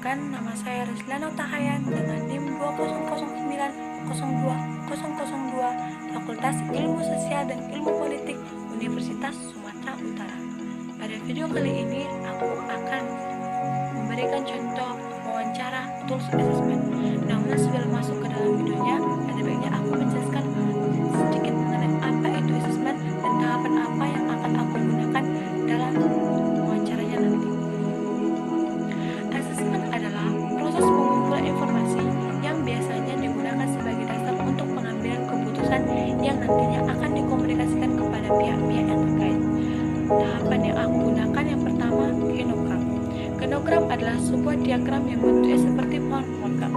Perkenalkan, nama saya Reslana Utahayan dengan NIM 2009020002 Fakultas Ilmu Sosial dan Ilmu Politik Universitas Sumatera Utara. Pada video kali ini, aku akan memberikan contoh wawancara tools assessment. Namun sebelum masuk ke dalam videonya, ada baiknya aku menjelaskan sedikit mengenai apa itu assessment dan tahapan apa yang akan aku gunakan dalam wawancaranya nanti. Assessment adalah proses pengumpulan informasi yang biasanya digunakan sebagai dasar untuk pengambilan keputusan yang nantinya akan dikomunikasikan kepada pihak-pihak yang terkait. Tahapan yang aku gunakan yang pertama, genogram. Genogram adalah sebuah diagram yang bentuknya seperti pohon keluarga.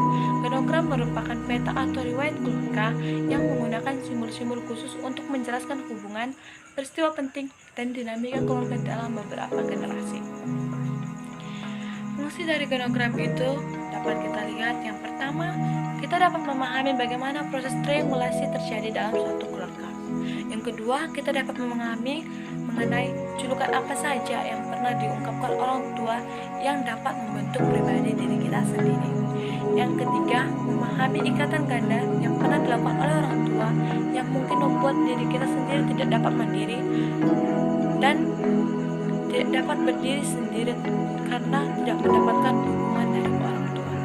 Genogram merupakan peta atau riwayat keluarga yang menggunakan simbol-simbol khusus untuk menjelaskan hubungan, peristiwa penting, dan dinamika keluarga dalam beberapa generasi. Fungsi dari genogram itu dapat kita lihat. Yang pertama, kita dapat memahami bagaimana proses triangulasi terjadi dalam suatu keluarga. Yang kedua, kita dapat memahami mengenai julukan apa saja yang pernah diungkapkan orang tua yang dapat membentuk pribadi diri kita sendiri. Yang ketiga, memahami ikatan ganda yang pernah dilakukan oleh orang tua yang mungkin membuat diri kita sendiri tidak dapat mandiri dan tidak dapat berdiri sendiri karena tidak mendapatkan dukungan dari orang tua.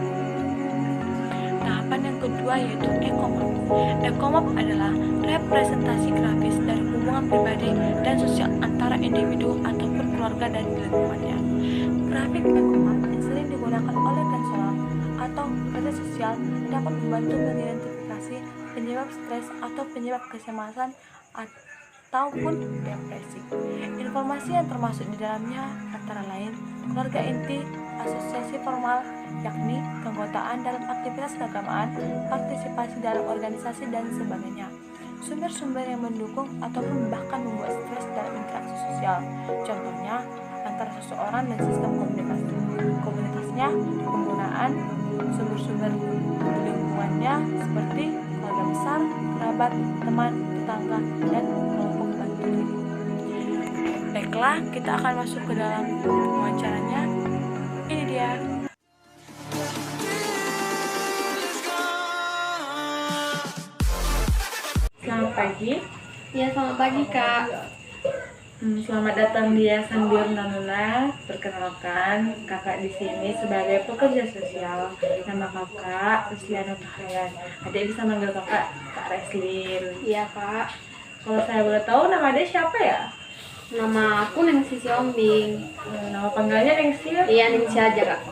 Tahapan yang kedua yaitu ekomap. Ekomap adalah representasi grafis dari hubungan pribadi dan sosial antara individu ataupun keluarga dan lingkungannya. Grafik ekomap yang sering digunakan oleh konselor atau kerja sosial dapat membantu mengidentifikasi penyebab stres atau penyebab kecemasan ataupun depresi. Informasi yang termasuk di dalamnya antara lain keluarga inti, asosiasi formal, yakni keanggotaan dalam aktivitas keagamaan, partisipasi dalam organisasi, dan sebagainya. Sumber-sumber yang mendukung ataupun bahkan membuat stres dalam interaksi sosial, contohnya antara seseorang dan sistem komunitasnya, penggunaan sumber-sumber di lingkungannya seperti keluarga besar, kerabat, teman, tetangga, dan kelompok bantu diri. Baiklah, kita akan masuk ke dalam wawancaranya. Ini dia. Selamat pagi. Ya, selamat pagi, Kak. Selamat datang di Yayasan Birnanula. Perkenalkan, kakak di sini sebagai pekerja sosial. Nama kakak Reslana Utahayan. Adik bisa manggil kakak Kak Reslin. Iya, Kak. Kalau saya boleh tahu, nama adik siapa ya? Nama aku Ningsi Siombing. Nama panggilannya Ningsi. Iya, Ningsi aja, Kak.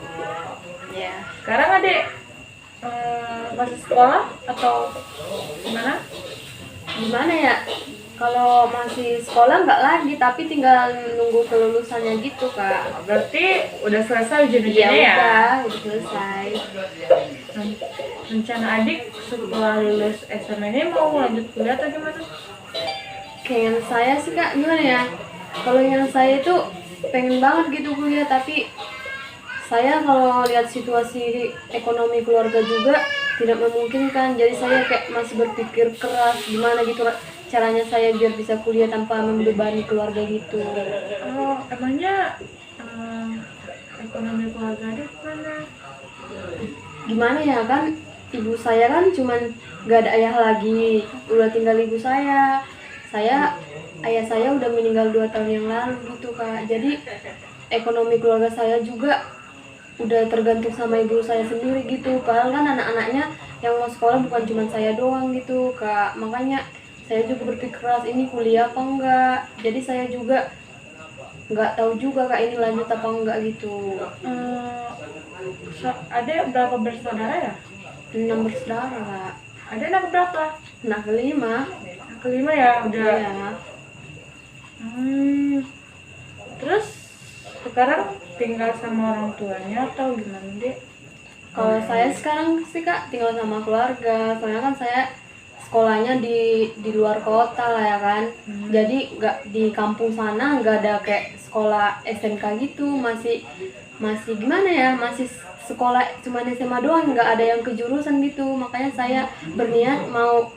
Ya. Sekarang adik masih sekolah atau gimana? Gimana ya? Kalau masih sekolah nggak lagi, tapi tinggal nunggu kelulusannya gitu, Kak. Berarti udah selesai Iya, ujian-ujiannya ya? udah selesai. Rencana adik setelah lulus SMA ini mau lanjut kuliah atau gimana? Kayak saya sih, Kak, gimana ya? Kalau yang saya itu pengen banget gitu kuliah, tapi saya kalau lihat situasi ekonomi keluarga juga tidak memungkinkan. Jadi saya kayak masih berpikir keras gimana gitu caranya saya biar bisa kuliah tanpa membebani keluarga gitu. Oh, emangnya ekonomi keluarga adik gimana? Gimana ya, kan ibu saya kan cuman gak ada ayah lagi, udah tinggal ibu saya. Ayah saya udah meninggal 2 tahun yang lalu gitu, Kak. Jadi ekonomi keluarga saya juga udah tergantung sama ibu saya sendiri gitu. Padahal kan anak-anaknya yang mau sekolah bukan cuma saya doang gitu, Kak. Makanya saya juga berpikir keras, ini kuliah apa enggak. Jadi saya juga nggak tahu juga, Kak, ini lanjut apa enggak gitu. Ada berapa bersaudara ya? 6 bersaudara, Kak. Ada anak berapa? Nah, kelima. Anak kelima ya udah. Iya. Terus sekarang tinggal sama orang tuanya atau gimana dek? Kalau saya sekarang sih, Kak, tinggal sama keluarga. Soalnya kan saya sekolahnya di luar kota lah ya kan. Jadi nggak di kampung sana, nggak ada kayak sekolah SMK gitu. Masih gimana ya? Masih sekolah cuma SMA doang, nggak ada yang kejurusan gitu. Makanya saya berniat mau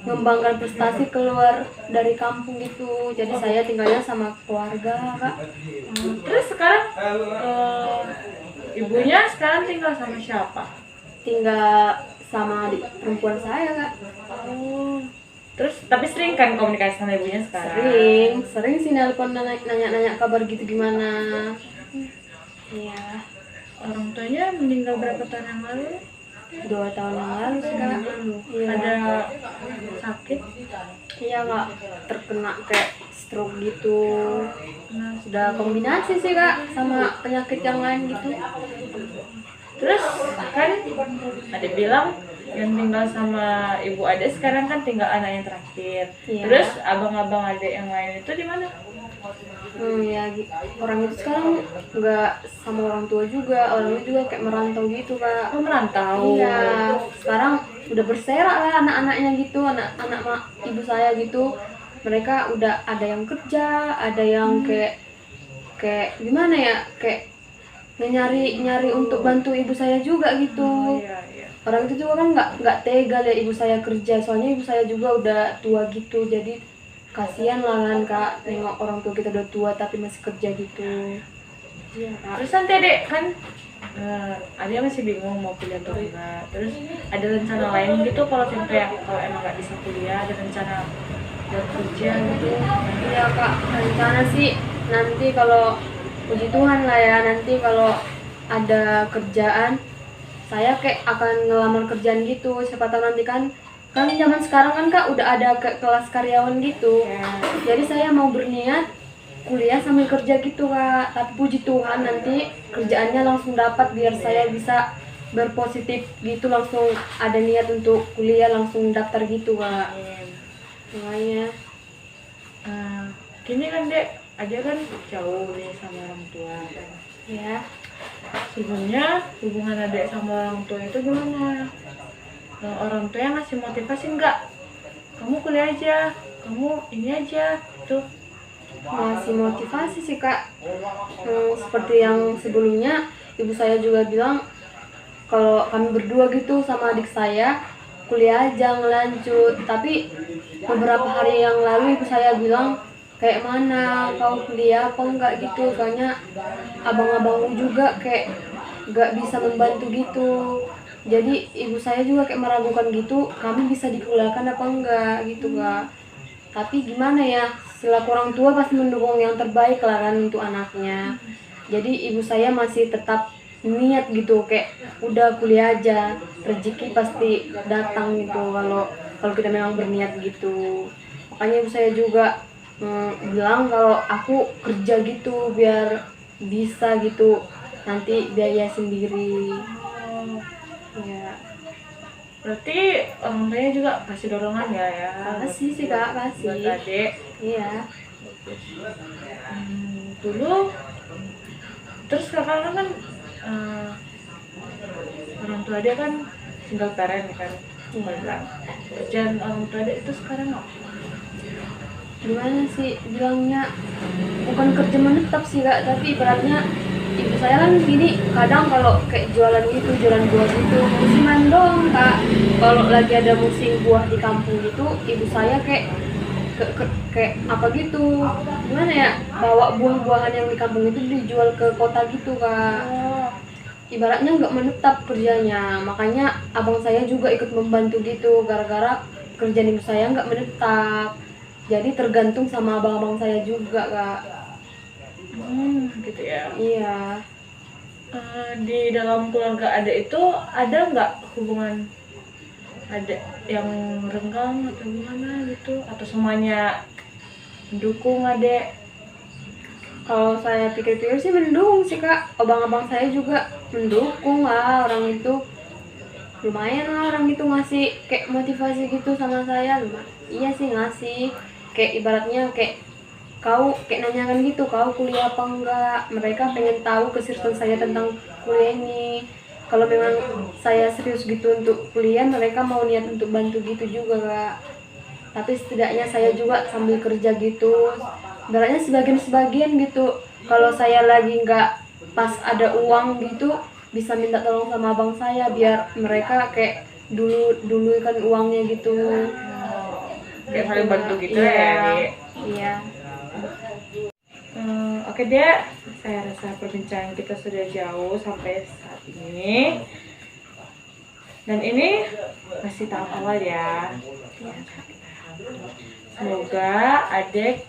mengembangkan prestasi keluar dari kampung gitu. Jadi saya tinggalnya sama keluarga, Kak. Terus sekarang Ibunya sekarang tinggal sama siapa? Tinggal sama adik perempuan saya kak. Oh. Terus tapi sering kan komunikasi sama ibunya sekarang? Sering sih nelpon nanya kabar gitu gimana. Iya, Orang tuanya meninggal berapa tahun yang lalu? 2 tahun yang lalu sih kak. Iya. Ada sakit? Iya kak, terkena kayak stroke gitu. Nah, Sudah kombinasi sih kak sama penyakit yang lain gitu. terus kan ada bilang yang tinggal sama ibu Ade sekarang kan tinggal anak yang terakhir. Iya. Terus abang-abang adik yang lain itu di mana? Ya orang itu sekarang nggak sama orang tua juga, orangnya juga kayak merantau gitu kak. Oh, merantau. Iya, sekarang udah berserak lah anak-anaknya gitu, anak-anak ibu saya gitu. Mereka udah ada yang kerja, ada yang kayak gimana ya, kayak nyari untuk bantu ibu saya juga gitu. Oh, iya, iya. Orang itu juga kan nggak tega lihat ibu saya kerja, soalnya ibu saya juga udah tua gitu, jadi kasihan lah kan kak, nengok orang tua kita udah tua tapi masih kerja gitu. Iya kak. Terus nanti adek kan Adia masih bingung mau kuliah atau enggak. Terus ada rencana lain gitu kalau sampai kalau emang nggak bisa kuliah, ada rencana buat kerja gitu. Iya kak, rencana sih nanti kalau puji Tuhan lah ya, nanti kalau ada kerjaan saya kayak akan ngelamar kerjaan gitu. Siapa tahu nanti kan zaman sekarang kan kak udah ada kelas karyawan gitu. Ya. Jadi saya mau berniat kuliah sambil kerja gitu kak. Tapi puji Tuhan nanti kerjaannya langsung dapat biar saya bisa berpositif gitu, langsung ada niat untuk kuliah langsung daftar gitu kak. Makanya Gini kan dek, Adia kan jauh nih sama orang tua. ya. Sebenarnya hubungan adek sama orang tua itu gimana? Orang tua yang ngasih motivasi enggak? Kamu kuliah aja, kamu ini aja, tuh. Masih motivasi sih kak. Seperti yang sebelumnya ibu saya juga bilang kalau kami berdua gitu sama adik saya kuliah aja ngelanjut. Tapi beberapa hari yang lalu ibu saya bilang kayak mana kau kuliah apa enggak gitu, soalnya abang-abangmu juga kayak nggak bisa membantu gitu. Jadi ibu saya juga kayak meragukan gitu, kami bisa dikuliahkan apa enggak gitu kak. Tapi gimana ya, selaku orang tua pasti mendukung yang terbaik lah kan untuk anaknya. Jadi ibu saya masih tetap niat gitu, kayak udah kuliah aja, rezeki pasti datang gitu kalau kita memang berniat gitu. Makanya ibu saya juga bilang kalau aku kerja gitu biar bisa gitu nanti biaya sendiri. Ya, Berarti orang tuanya juga kasih dorongan ya? kasih sih kak, Buat kasih. adik. Iya. Dulu terus kakak kan orang tua dia kan single parent kan. Kerjaan orang tua dia itu sekarang apa? Gimana sih bilangnya, bukan kerja menetap sih kak, tapi ibaratnya ibu saya kan gini, kadang kalau kayak jualan gitu, jualan buah gitu, musiman doang kak. Kalau lagi ada musim buah di kampung gitu, ibu saya kayak kayak apa gitu, gimana ya, bawa buah-buahan yang di kampung itu dijual ke kota gitu kak. Ibaratnya nggak menetap kerjanya, makanya abang saya juga ikut membantu gitu, gara-gara kerjaan ibu saya nggak menetap, jadi tergantung sama abang-abang saya juga kak. Gitu ya. Iya. Di dalam keluarga adek itu ada nggak hubungan adek yang renggang atau gimana gitu, atau semuanya mendukung adek? Kalau saya pikir-pikir sih mendukung sih kak, abang-abang saya juga mendukung lah, orang itu lumayan lah, orang itu ngasih kayak motivasi gitu sama saya. Iya sih ngasih, kayak ibaratnya kayak kau kayak nanyakan gitu, kau kuliah apa enggak, mereka pengen tahu keseriusan saya tentang kuliah ini. Kalau memang saya serius gitu untuk kuliah, mereka mau niat untuk bantu gitu juga kak. Tapi setidaknya saya juga sambil kerja gitu, ibaratnya sebagian gitu. Kalau saya lagi nggak pas ada uang gitu, bisa minta tolong sama abang saya biar mereka kayak dulu kan uangnya gitu. Kayak saling bantu gitu Iya. ya, Dek? Iya. Oke Oke dek, saya rasa perbincangan kita sudah jauh sampai saat ini. Dan ini masih tahap awal ya. Semoga adik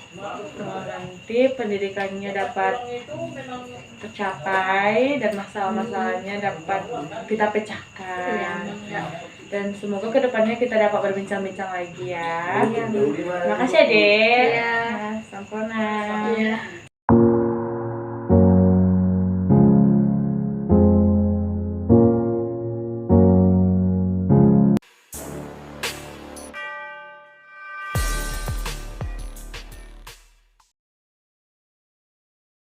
nanti pendidikannya dapat tercapai dan masalah-masalahnya dapat kita pecahkan. Dan semoga kedepannya kita dapat berbincang-bincang lagi ya. Terima kasih adik. Iya. Sampurna. Iya.